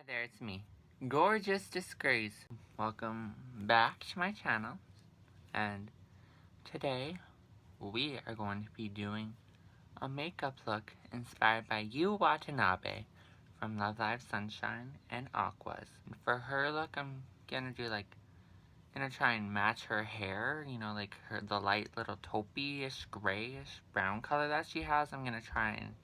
there, it's me, gorgeous Disgrace. Welcome back to my channel, and today we are going to be doing a makeup look inspired by You Watanabe from Love Live Sunshine and Aquas. And for her look, I'm gonna try and match her hair, you know, like the light little taupey-ish, grayish brown color that she has. I'm gonna try and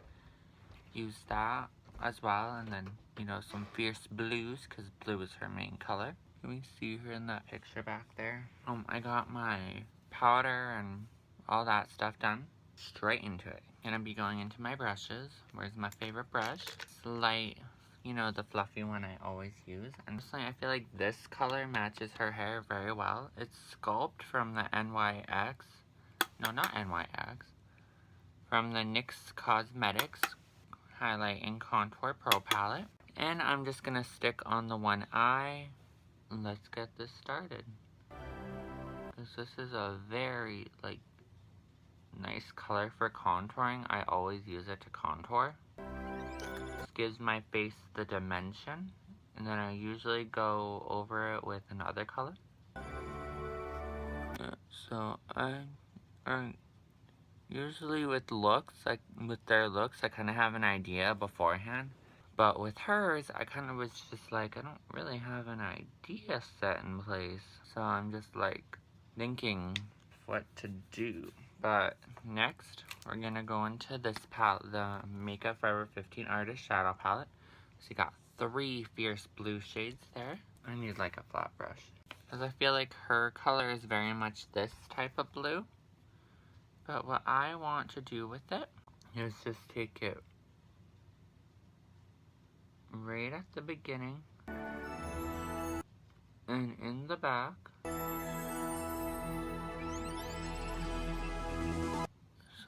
use that as well, and then, you know, some fierce blues, because blue is her main color. Can we see her in that picture back there? I got my powder and all that stuff done. Straight into it. Gonna be going into my brushes. Where's my favorite brush? It's light, you know, the fluffy one I always use. And personally, I feel like this color matches her hair very well. It's Sculpt from the NYX. No, not NYX. From the NYX Cosmetics Highlight and Contour Pro Palette. And I'm just gonna stick on the one eye. Let's get this started. Because this is a very, nice color for contouring. I always use it to contour. This gives my face the dimension. And then I usually go over it with another color. So I usually with their looks, I kind of have an idea beforehand. But with hers, I kind of was just like, I don't really have an idea set in place. So I'm just thinking what to do. But next, we're gonna go into this palette, the Makeup Forever 15 Artist Shadow Palette. So you got 3 fierce blue shades there. I need a flat brush, because I feel like her color is very much this type of blue. But what I want to do with it is just take it right at the beginning and in the back.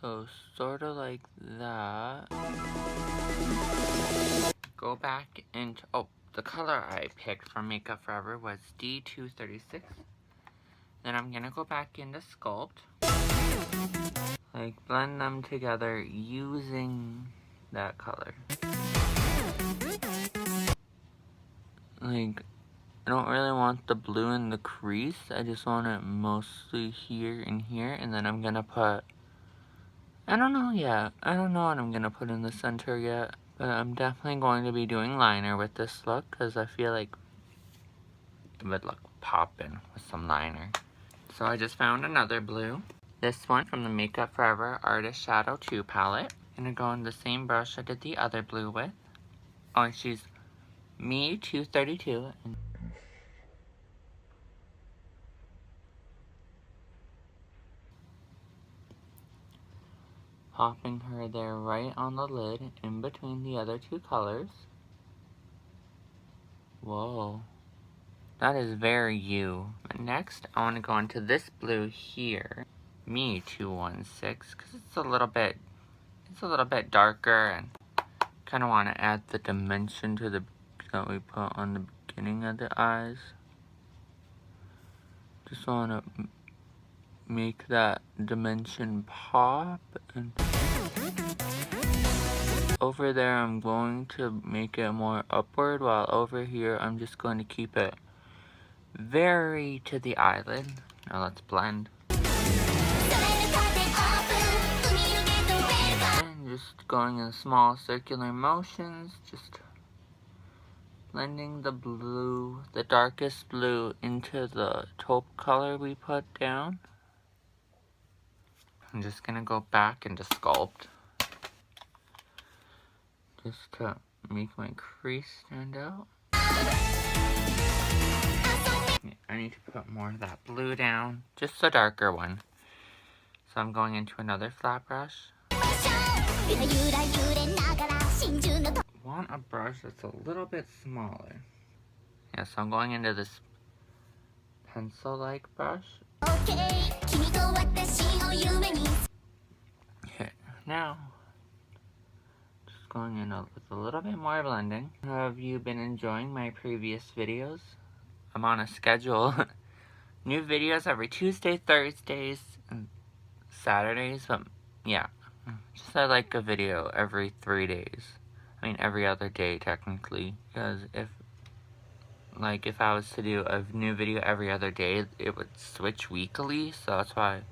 So sort of like that. Go back into, the color I picked from Makeup Forever was D236. Then I'm gonna go back into Sculpt. Blend them together using that color. I don't really want the blue in the crease. I just want it mostly here and here. And then I'm gonna put, I don't know yet. I don't know what I'm gonna put in the center yet. But I'm definitely going to be doing liner with this look, because I feel like it would look poppin' with some liner. So I just found another blue. This one from the Makeup Forever Artist Shadow 2 palette. I'm gonna go on the same brush I did the other blue with. Oh, and she's Me 232. Popping her there right on the lid in between the other 2 colors. Whoa. That is very you. But next, I want to go into this blue here. Me 216, because it's a little bit darker, and kind of want to add the dimension to the that we put on the beginning of the eyes. Just want to make that dimension pop. And over there, I'm going to make it more upward, while over here, I'm just going to keep it very to the eyelid. Now let's blend. And just going in small circular motions, just blending the blue, the darkest blue, into the taupe color we put down. I'm just gonna go back into Sculpt, just to make my crease stand out. I need to put more of that blue down, just the darker one. So I'm going into another flat brush. Want a brush that's a little bit smaller. Yeah, so I'm going into this pencil-like brush. Okay, now, just going in with a little bit more blending. Have you been enjoying my previous videos? I'm on a schedule. New videos every Tuesday, Thursdays, and Saturdays, but yeah. Just a video every 3 days. I mean, every other day, technically. Because if like if I was to do a new video every other day, it would switch weekly, so that's why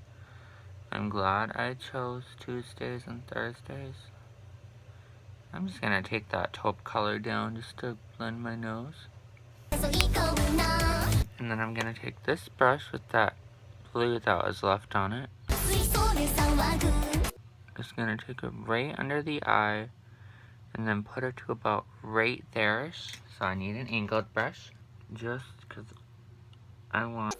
I'm glad I chose Tuesdays and Thursdays. I'm just gonna take that taupe color down just to blend my nose. And then I'm gonna take this brush with that blue that was left on it. Just gonna take it right under the eye and then put it to about right there-ish. So I need an angled brush just because I'm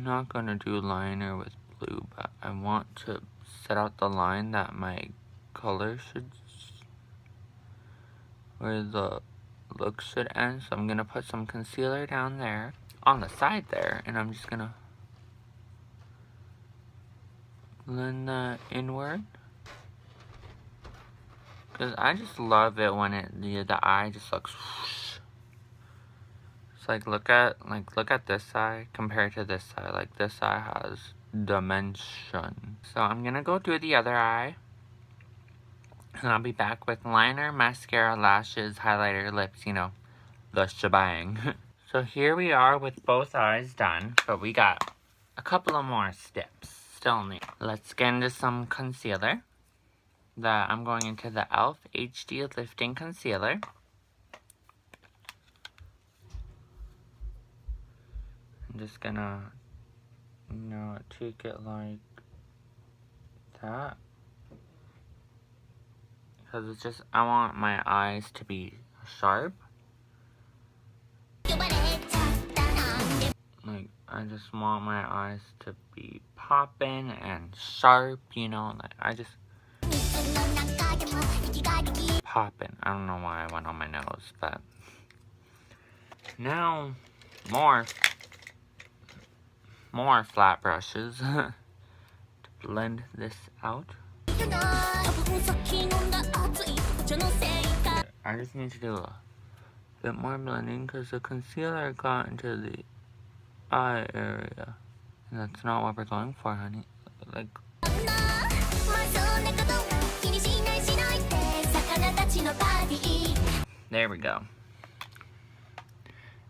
not gonna do liner with blue, but I want to set out the line that my color should, where the look should end. So I'm gonna put some concealer down there on the side there, and I'm just gonna blend that inward. Cause I just love it when the eye just looks whoosh. It's like look at this eye compared to this eye. Like this eye has dimension. So I'm gonna go do the other eye. And I'll be back with liner, mascara, lashes, highlighter, lips, you know, the shebang. So here we are with both eyes done, but we got a couple of more steps still need. Let's get into some concealer. I'm going into the e.l.f. HD Lifting Concealer. I'm just gonna, take it like that. Because it's just, I want my eyes to be sharp. Like, I just want my eyes to be popping and sharp, you know, like, I just popping. I don't know why I went on my nose, but now more flat brushes to blend this out. I just need to do a bit more blending because the concealer got into the eye area, and that's not what we're going for, honey. Like, there we go.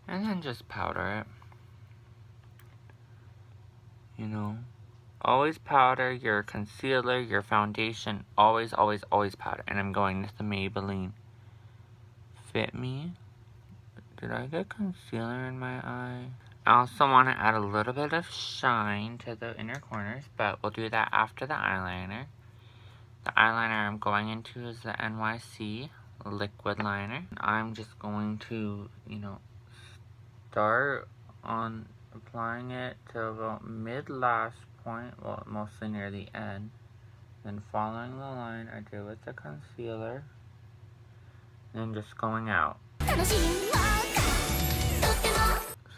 And then just powder it. You know, always powder your concealer, your foundation. Always, always, always powder. And I'm going with the Maybelline Fit Me. Did I get concealer in my eye? I also want to add a little bit of shine to the inner corners, but we'll do that after the eyeliner. The eyeliner I'm going into is the NYC liquid liner. I'm just going to, start on applying it to about mid-lash point, well, mostly near the end. Then following the line I did with the concealer, and just going out.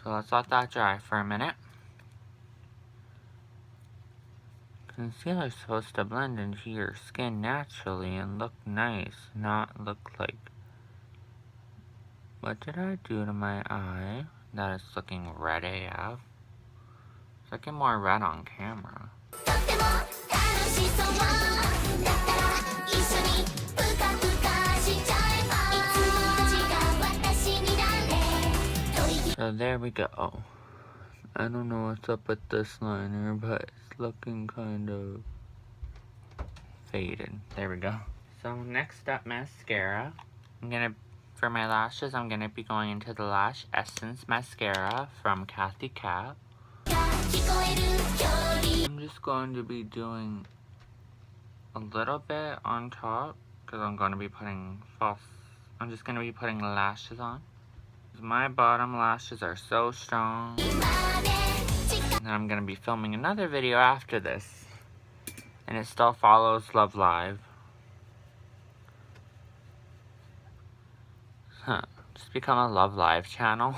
So let's let that dry for a minute. Concealer is supposed to blend into your skin naturally and look nice, not look like... What did I do to my eye that is looking red AF? It's looking more red on camera. So there we go. I don't know what's up with this liner, but it's looking kind of faded. There we go. So next up, mascara. For my lashes, I'm gonna be going into the Lash Essence Mascara from Cathy. I'm just going to be doing a little bit on top because I'm going to be putting I'm just going to be putting lashes on. My bottom lashes are so strong. And I'm going to be filming another video after this. And it still follows Love Live. Just become a Love Live channel.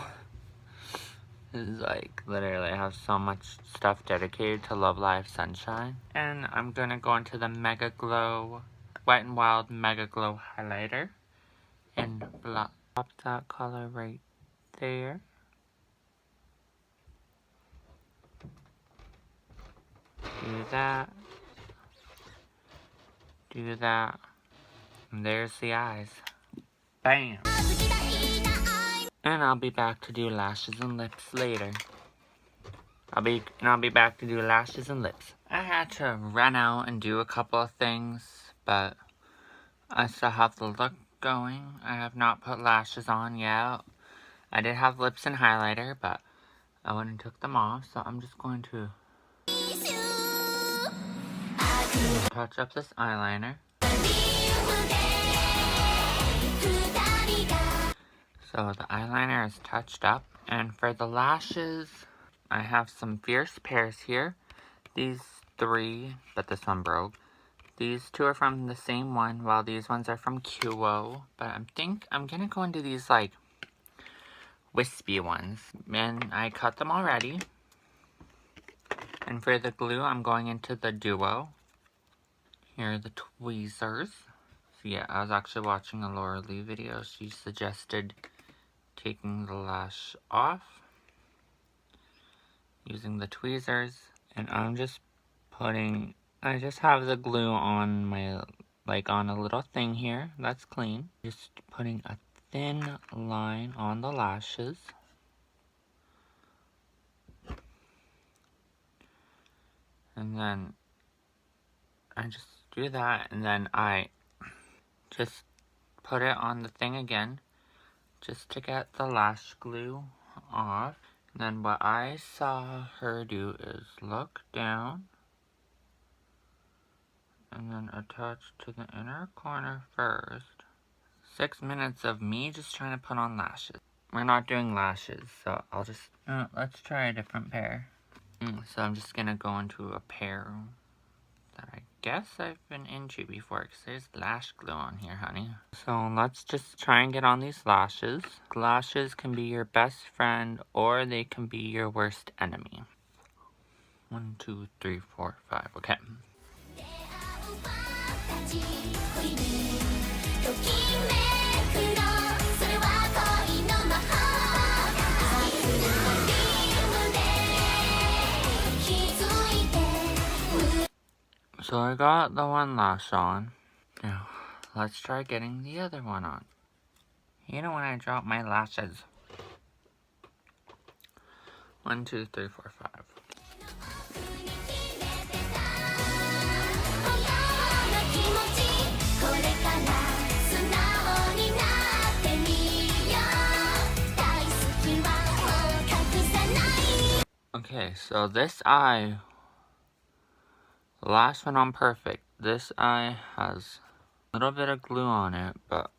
It's like, literally, I have so much stuff dedicated to Love Live Sunshine. And I'm gonna go into the megaGLO, Wet n Wild megaGLO highlighter. And pop that color right there. Do that. Do that. And there's the eyes. Bam! And I'll be back to do lashes and lips later. I'll be back to do lashes and lips. I had to run out and do a couple of things, but I still have the look going. I have not put lashes on yet. I did have lips and highlighter, but I went and took them off, so I'm just going to touch up this eyeliner. So the eyeliner is touched up, and for the lashes, I have some Fierce Pears here. These 3, but this one broke. These 2 are from the same one, while these ones are from QO. But I think I'm gonna go and do these like wispy ones. And I cut them already. And for the glue, I'm going into the Duo. Here are the tweezers. So yeah, I was actually watching a Laura Lee video. She suggested taking the lash off using the tweezers. And I'm just putting, I just have the glue on my, like on a little thing here. That's clean. Just putting a thin line on the lashes. And then I just do that, and then I just put it on the thing again, just to get the lash glue off. And then what I saw her do is look down, and then attach to the inner corner first. 6 minutes of me just trying to put on lashes. We're not doing lashes, so I'll just, let's try a different pair. So I'm just gonna go into a pair that I guess I've been into before, because there's lash glue on here, honey. So let's just try and get on these lashes. Lashes can be your best friend, or they can be your worst enemy. 1, 2, 3, 4, 5, okay. So I got the one lash on. Now, let's try getting the other one on. You know when I drop my lashes. 1, 2, 3, 4, 5. Okay, so this eye, the last one on perfect. This eye has a little bit of glue on it, but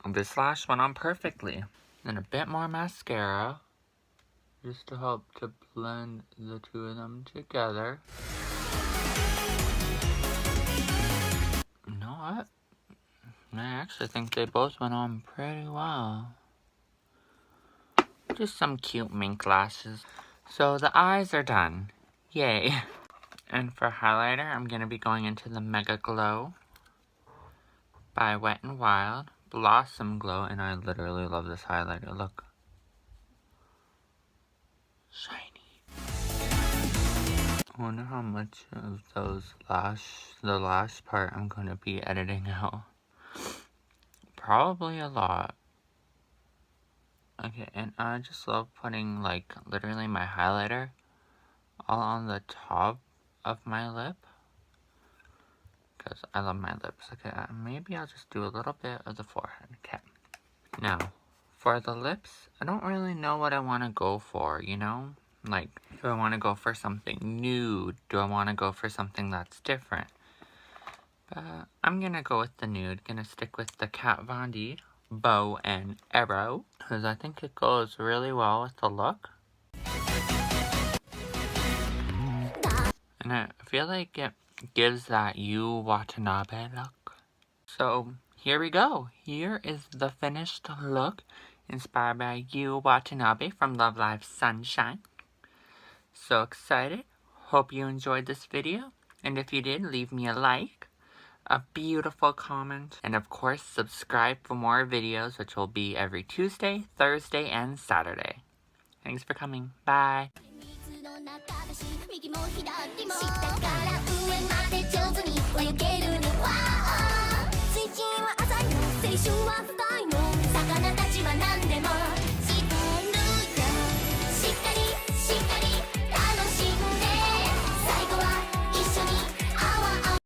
this lash went on perfectly. Then a bit more mascara, just to help to blend the 2 of them together. You know what? I actually think they both went on pretty well. Just some cute mink lashes. So the eyes are done. Yay. And for highlighter, I'm going to be going into the megaGLO by Wet n Wild Blossom Glow. And I literally love this highlighter. Look. Shiny. I wonder how much of the lash part I'm going to be editing out. Probably a lot. Okay, and I just love putting, like, literally my highlighter all on the top of my lip. Because I love my lips. Okay, maybe I'll just do a little bit of the forehead. Okay. Now, for the lips, I don't really know what I want to go for, you know? Like, do I want to go for something nude? Do I want to go for something that's different? But I'm going to go with the nude. Gonna stick with the Kat Von D Bow and Arrow, because I think it goes really well with the look. And I feel like it gives that You Watanabe look. So here we go. Here is the finished look, inspired by You Watanabe from Love Live Sunshine. So excited. Hope you enjoyed this video. And if you did, leave me a like, a beautiful comment, and of course subscribe for more videos, which will be every Tuesday, Thursday, and Saturday. Thanks for coming. Bye.